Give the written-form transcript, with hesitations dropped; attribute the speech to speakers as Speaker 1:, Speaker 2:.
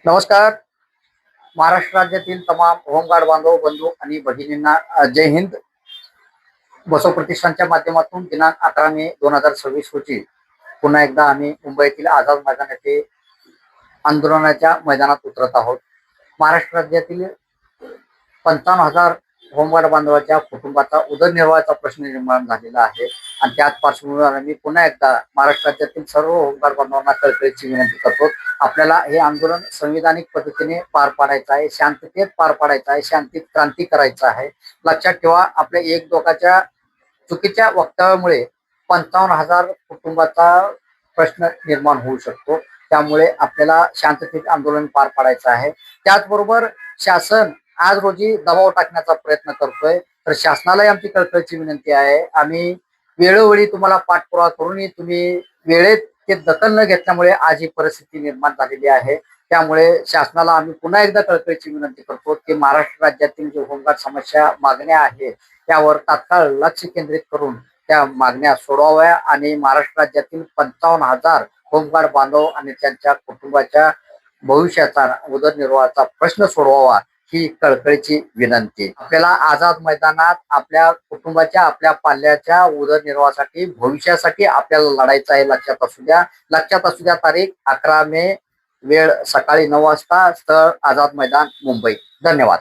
Speaker 1: नमस्कार. महाराष्ट्र राज्यातील तमाम होमगार्ड बांधव बंधू आणि भगिनींना जय हिंद. बसव प्रतिष्ठानच्या माध्यमातून दिनांक 11 मे 2026 रोजी पुन्हा एकदा आम्ही मुंबईतील आझाद मैदान येथे आंदोलनाच्या मैदानात उतरत आहोत. महाराष्ट्र राज्यातील 55,000 होमगार्ड बांधवाच्या कुटुंबाचा उदरनिर्वाहाचा प्रश्न निर्माण झालेला आहे आणि त्याच पार्श्वभूमीवर आम्ही पुन्हा एकदा महाराष्ट्र राज्यातील सर्व होमगार्ड बांधवांना कळकळीची विनंती करतो. आपल्याला हे आंदोलन संविधानिक पद्धतीने पार पाडायचं आहे, शांततेत पार पाडायचं आहे, शांतीत क्रांती करायचं आहे. लक्षात ठेवा, आपल्या एक दोघाच्या चुकीच्या वक्तव्यामुळे 55,000 कुटुंबाचा प्रश्न निर्माण होऊ शकतो. त्यामुळे आपल्याला शांततेत आंदोलन पार पाडायचं आहे. त्याचबरोबर शासन आज रोजी दबाव टाकण्याचा प्रयत्न करतोय, तर शासनालाही आमची कळकळीची विनंती आहे. आम्ही वेळोवेळी तुम्हाला पाठपुरावा करूनही तुम्ही वेळेत ते दखल न घेतल्यामुळे आज ही परिस्थिती निर्माण झालेली आहे. त्यामुळे शासनाला आम्ही पुन्हा एकदा कळकळीची विनंती करतो की महाराष्ट्र राज्यातील जे होमगार्ड समस्या मागण्या आहेत त्यावर तात्काळ लक्ष केंद्रित करून त्या मागण्या सोडवाव्या आणि महाराष्ट्र राज्यातील 55,000 होमगार्ड बांधव आणि त्यांच्या कुटुंबाच्या भविष्याचा उदरनिर्वाहाचा प्रश्न सोडवावा ही कळकळीची विनंती. आपल्याला आझाद मैदानात आपल्या कुटुंबाच्या, आपल्या पाल्याच्या उदरनिर्वाहासाठी, भविष्यासाठी आपल्याला लढायचं आहे. लक्षात असू द्या तारीख 11 मे, वेळ सकाळी 9 वाजता, स्थळ आझाद मैदान, मुंबई. धन्यवाद.